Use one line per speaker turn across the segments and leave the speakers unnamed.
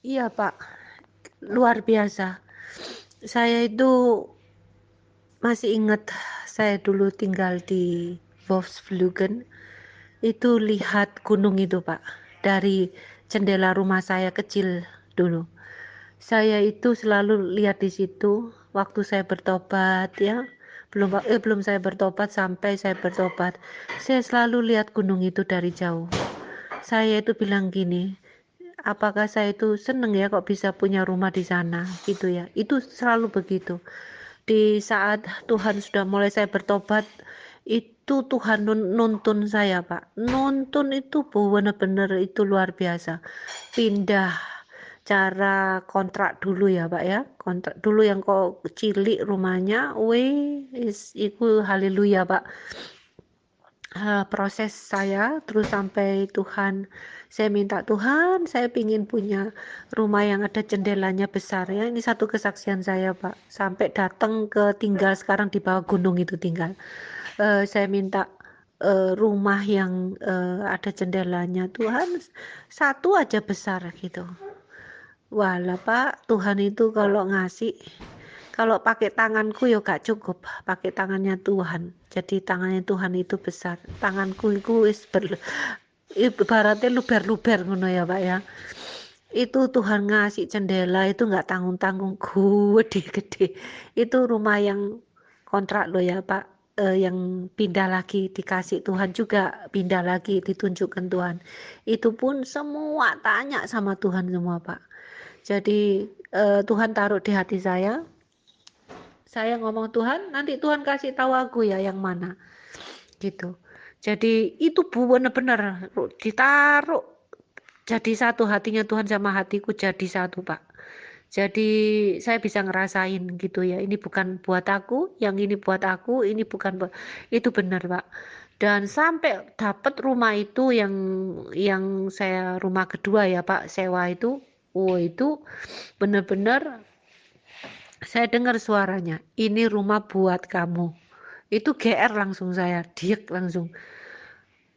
Iya Pak, luar biasa. Saya itu masih ingat, saya dulu tinggal di Wolfsvlugen, itu lihat gunung itu Pak, dari jendela rumah saya kecil dulu. Saya itu selalu lihat di situ waktu saya bertobat ya. Belum saya bertobat, sampai saya bertobat. Saya selalu lihat gunung itu dari jauh. Saya itu bilang gini, apakah saya itu seneng ya kok bisa punya rumah di sana gitu ya. Itu selalu begitu. Di saat Tuhan sudah mulai saya bertobat, itu Tuhan nuntun saya Pak. Nuntun itu benar-benar itu luar biasa. Pindah cara kontrak dulu ya Pak ya. Kontrak dulu yang kok cilik rumahnya, itu haleluya Pak. Proses saya terus sampai Tuhan, saya minta Tuhan, saya ingin punya rumah yang ada jendelanya besar ya. Ini satu kesaksian saya Pak, sampai datang ke tinggal sekarang di bawah gunung itu tinggal. Saya minta rumah yang ada jendelanya, Tuhan, satu aja besar gitu. Walah Pak, Tuhan itu kalau ngasih, kalau pakai tanganku ya gak cukup, pakai tangannya Tuhan. Jadi tangannya Tuhan itu besar. Tanganku itu ibaratnya luber-luber ngono ya Pak ya. Itu Tuhan ngasih jendela itu nggak tanggung-tanggung, gede-gede. Itu rumah yang kontrak loh ya Pak. Yang pindah lagi dikasih Tuhan, juga pindah lagi ditunjukkan Tuhan. Itu pun semua tanya sama Tuhan semua Pak. Jadi Tuhan taruh di hati saya ngomong Tuhan, nanti Tuhan kasih tahu aku ya yang mana gitu. Jadi itu benar-benar ditaruh jadi satu, hatinya Tuhan sama hatiku jadi satu Pak. Jadi saya bisa ngerasain gitu ya, ini bukan buat aku, yang ini buat aku, ini bukan buat, itu benar Pak. Dan sampai dapat rumah itu yang saya rumah kedua ya Pak, sewa itu, oh itu benar-benar saya dengar suaranya, ini rumah buat kamu. Itu GR langsung, saya diek langsung.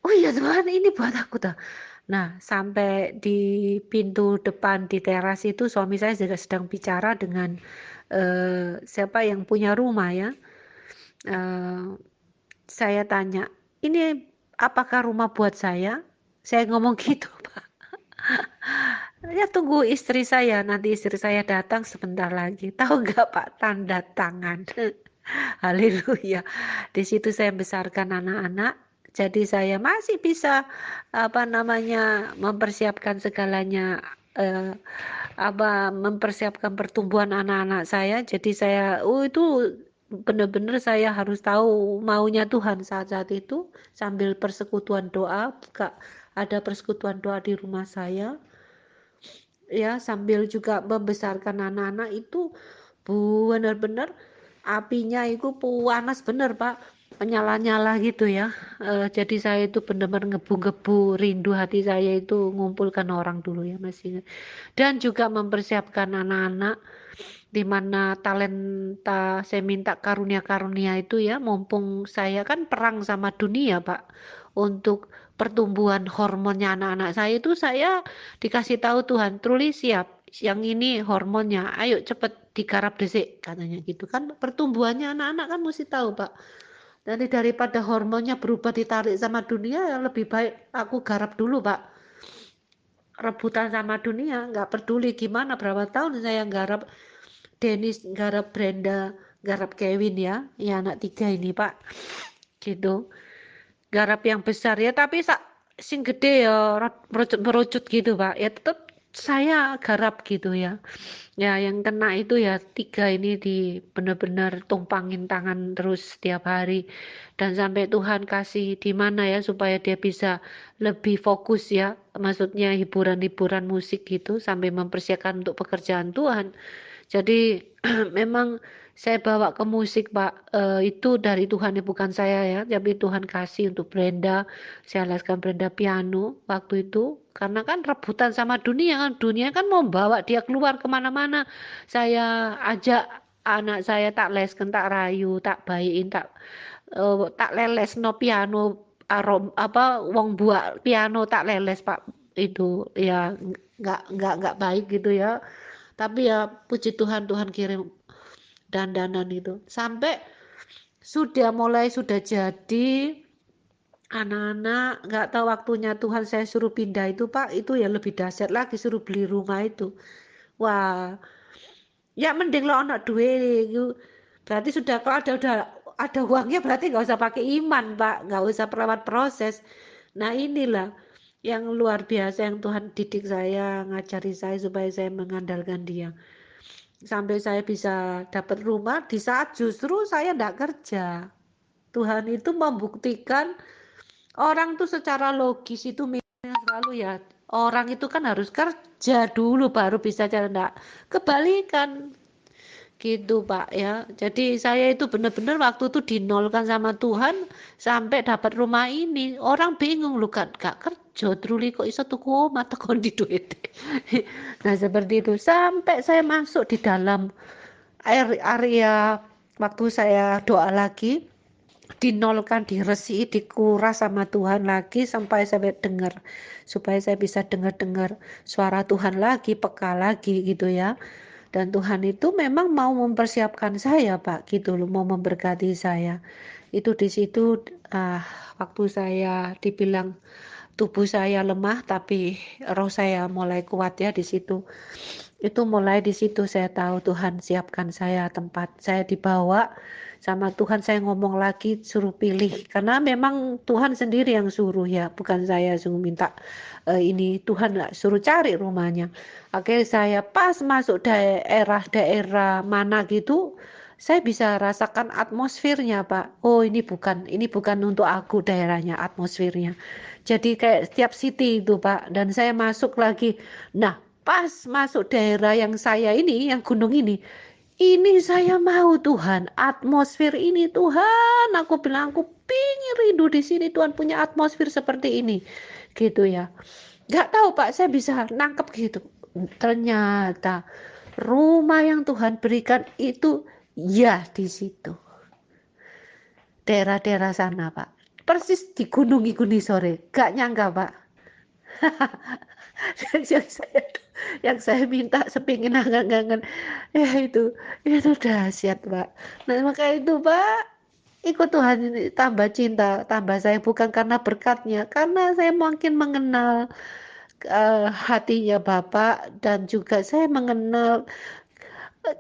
Oh iya Tuhan, ini buat aku dah. Nah, sampai di pintu depan di teras itu suami saya juga sedang bicara dengan siapa yang punya rumah ya. Eh, saya tanya, ini apakah rumah buat saya? Saya ngomong gitu, Pak. Ya tunggu istri saya, nanti istri saya datang sebentar lagi. Tahu nggak Pak, tanda tangan. Haleluya. Di situ saya besarkan anak-anak. Jadi saya masih bisa apa namanya mempersiapkan segalanya, eh, mempersiapkan pertumbuhan anak-anak saya. Jadi saya, itu benar-benar saya harus tahu maunya Tuhan saat-saat itu, sambil persekutuan doa, buka ada persekutuan doa di rumah saya ya, sambil juga membesarkan anak-anak itu benar-benar apinya itu panas bener Pak, menyala-nyala gitu ya. Jadi saya itu benar-benar ngebu-ngebu, rindu hati saya itu ngumpulkan orang dulu ya masih, dan juga mempersiapkan anak-anak, di mana talenta saya minta karunia-karunia itu ya, mumpung saya kan perang sama dunia Pak, untuk pertumbuhan hormonnya anak-anak saya itu, saya dikasih tahu Tuhan, tulis siap yang ini hormonnya, ayo cepet digarap desik katanya gitu kan. Pertumbuhannya anak-anak kan mesti tahu Pak. Nanti daripada hormonnya berubah ditarik sama dunia, ya lebih baik aku garap dulu Pak. Rebutan sama dunia, nggak peduli gimana, berapa tahun saya garap Dennis, garap Brenda, garap Kevin ya, ya anak tiga ini Pak, gitu. Garap yang besar ya, tapi sing gede ya merucut gitu Pak, ya tetap saya garap gitu ya. Ya yang kena itu ya tiga ini, di benar-benar tumpangin tangan terus setiap hari, dan sampai Tuhan kasih di mana ya supaya dia bisa lebih fokus ya, maksudnya hiburan-hiburan musik gitu, sampai mempersiapkan untuk pekerjaan Tuhan. Jadi memang saya bawa ke musik Pak, itu dari Tuhan ya, bukan saya ya, tapi Tuhan kasih untuk Brenda. Saya leskan Brenda piano waktu itu, karena kan rebutan sama dunia kan, dunia kan mau bawa dia keluar kemana-mana. Saya ajak anak saya, tak leskan, tak rayu, tak bayiin, tak leles no piano, wong buat piano tak leles Pak, itu ya nggak baik gitu ya. Tapi ya puji Tuhan, Tuhan kirim dandanan itu. Sampai sudah jadi anak-anak, nggak tahu waktunya Tuhan saya suruh pindah itu Pak, itu ya lebih dahsyat lagi, suruh beli rumah itu. Wah, ya mending lo anak duit itu. Berarti sudah kalau ada uangnya berarti nggak usah pakai iman Pak, nggak usah lewat proses. Nah inilah yang luar biasa yang Tuhan didik saya, ngajari saya supaya saya mengandalkan Dia. Sampai saya bisa dapat rumah di saat justru saya tidak kerja. Tuhan itu membuktikan orang tuh secara logis itu mikirnya selalu ya, orang itu kan harus kerja dulu baru bisa jalan. Enggak, kebalikan gitu Pak ya. Jadi saya itu benar-benar waktu itu dinolkan sama Tuhan sampai dapat rumah ini. Orang bingung lu kan gak kerja truli kok iso tuku omah tekon di duit. Nah seperti itu sampai saya masuk di dalam area waktu saya doa lagi, dinolkan, diresi, dikuras sama Tuhan lagi sampai saya dengar, supaya saya bisa dengar-dengar suara Tuhan lagi, peka lagi gitu ya. Dan Tuhan itu memang mau mempersiapkan saya Pak gitu loh, mau memberkati saya. Itu di situ waktu saya dibilang tubuh saya lemah tapi roh saya mulai kuat ya di situ. Itu mulai di situ saya tahu Tuhan siapkan saya tempat. Saya dibawa sama Tuhan, saya ngomong lagi suruh pilih. Karena memang Tuhan sendiri yang suruh ya, bukan saya suruh minta ini. Tuhan suruh cari rumahnya. Akhirnya saya pas masuk daerah-daerah mana gitu, saya bisa rasakan atmosfernya Pak. Oh ini bukan untuk aku daerahnya, atmosfernya. Jadi kayak setiap city itu Pak. Dan saya masuk lagi. Nah pas masuk daerah yang saya ini, yang gunung ini saya mau Tuhan, atmosfer ini Tuhan, aku bilang aku pingin rindu di sini Tuhan punya atmosfer seperti ini, gitu ya. Gak tahu Pak, saya bisa nangkep gitu. Ternyata rumah yang Tuhan berikan itu ya di situ, daerah-daerah sana Pak. Persis di Gunung Ikuni sore, gak nyangka Pak. yang saya yang saya minta sepingin angan-angan ya itu dahsyat Pak. Nah maka itu Pak, ikut Tuhan ini tambah cinta, tambah saya bukan karena berkatnya, karena saya makin mengenal hatinya Bapak, dan juga saya mengenal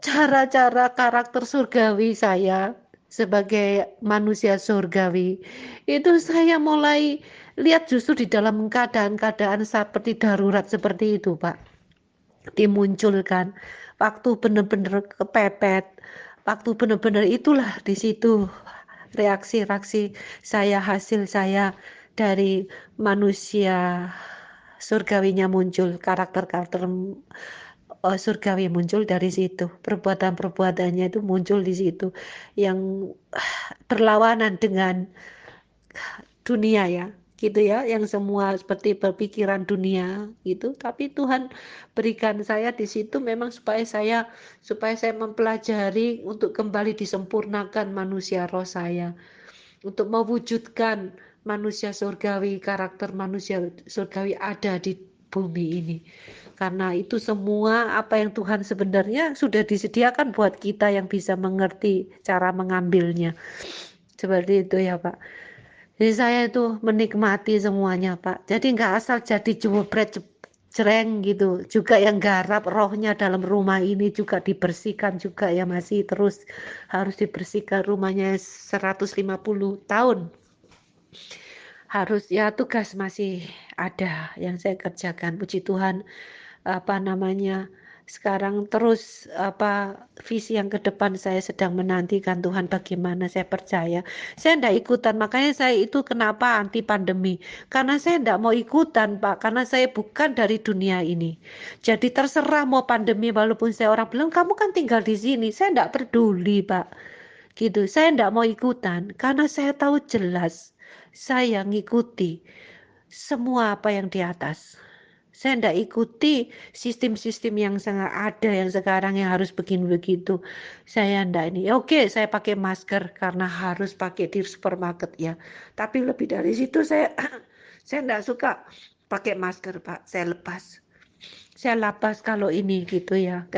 cara-cara karakter surgawi saya sebagai manusia surgawi. Itu saya mulai lihat justru di dalam keadaan-keadaan seperti darurat seperti itu Pak, dimunculkan waktu benar-benar kepepet, waktu benar-benar itulah di situ reaksi-reaksi saya, hasil saya dari manusia surgawinya muncul, karakter-karakter surgawi muncul dari situ, perbuatan-perbuatannya itu muncul di situ yang berlawanan dengan dunia ya gitu ya, yang semua seperti berpikiran dunia gitu, tapi Tuhan berikan saya di situ memang supaya saya mempelajari untuk kembali disempurnakan manusia roh saya, untuk mewujudkan manusia surgawi, karakter manusia surgawi ada di bumi ini. Karena itu semua apa yang Tuhan sebenarnya sudah disediakan buat kita yang bisa mengerti cara mengambilnya. Seperti itu ya Pak. Jadi saya itu menikmati semuanya Pak. Jadi nggak asal jadi jebret cereng gitu. Juga yang garap rohnya dalam rumah ini juga dibersihkan juga ya, masih terus harus dibersihkan rumahnya 150 tahun. Harus ya, tugas masih ada yang saya kerjakan. Puji Tuhan, apa namanya, sekarang terus visi yang ke depan saya sedang menantikan Tuhan bagaimana. Saya percaya saya tidak ikutan, makanya saya itu kenapa anti pandemi, karena saya tidak mau ikutan Pak, karena saya bukan dari dunia ini. Jadi terserah mau pandemi, walaupun saya orang bilang kamu kan tinggal di sini, saya tidak peduli Pak, gitu. Saya tidak mau ikutan karena saya tahu jelas saya ngikuti semua apa yang di atas. Saya tidak ikuti sistem-sistem yang sangat ada yang sekarang yang harus begini begitu. Saya tidak ini. Oke, saya pakai masker karena harus pakai di supermarket ya. Tapi lebih dari situ saya saya tidak suka pakai masker Pak. Saya lepas. saya lapas kalau ini gitu ya.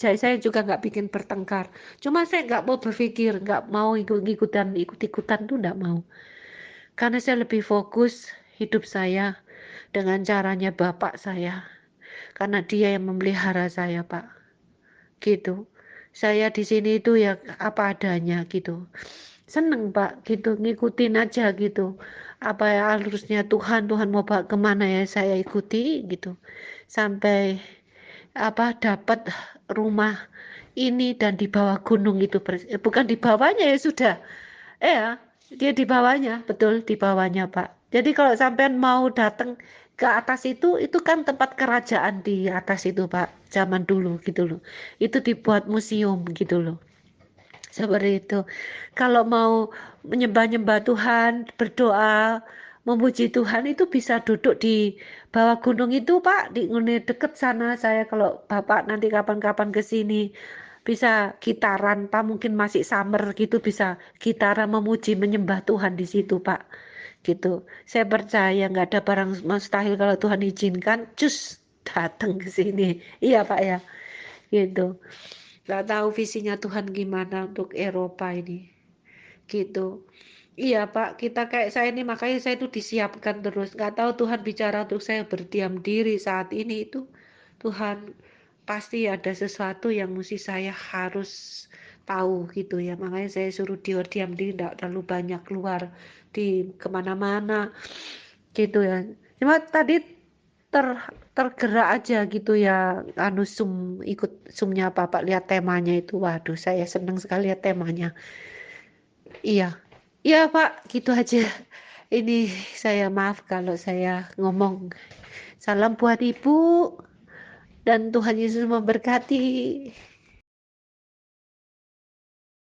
Saya juga nggak bikin bertengkar. Cuma saya nggak mau berpikir, nggak mau ikut-ikutan tuh nggak mau. Karena saya lebih fokus hidup saya dengan caranya bapak saya. Karena dia yang memelihara saya, Pak. Gitu. Saya di sini itu ya apa adanya gitu. Seneng Pak gitu, ngikutin aja gitu. Apa ya alurnya Tuhan, Tuhan mau bawa kemana ya saya ikuti gitu. Sampai apa dapat rumah ini dan di bawah gunung itu bukan di bawahnya ya sudah. Ya, dia di bawahnya, betul di bawahnya Pak. Jadi kalau sampean mau datang ke atas itu kan tempat kerajaan di atas itu Pak, zaman dulu gitu loh. Itu dibuat museum gitu loh. Seperti itu. Kalau mau menyembah-nyembah Tuhan, berdoa, memuji Tuhan itu bisa duduk di bawah gunung itu, Pak, di deket sana. Saya kalau Bapak nanti kapan-kapan ke sini bisa gitaran, Pak, mungkin masih summer gitu bisa gitaran memuji menyembah Tuhan di situ, Pak. Gitu. Saya percaya nggak ada barang mustahil kalau Tuhan izinkan, cus datang ke sini. Iya, Pak ya. Gitu. Nggak tahu visinya Tuhan gimana untuk Eropa ini. Gitu. Iya Pak, kita kayak saya ini makanya saya itu disiapkan terus. Nggak tahu Tuhan bicara untuk saya berdiam diri saat ini itu. Tuhan pasti ada sesuatu yang mesti saya harus tahu gitu ya. Makanya saya suruh dia diam diri, nggak terlalu banyak keluar di kemana-mana gitu ya. Cuma tadi ter tergerak aja gitu ya anu ikut sumnya Bapak lihat temanya itu waduh saya seneng sekali lihat temanya iya iya Pak gitu aja ini saya maaf kalau saya ngomong salam buat Ibu dan Tuhan Yesus memberkati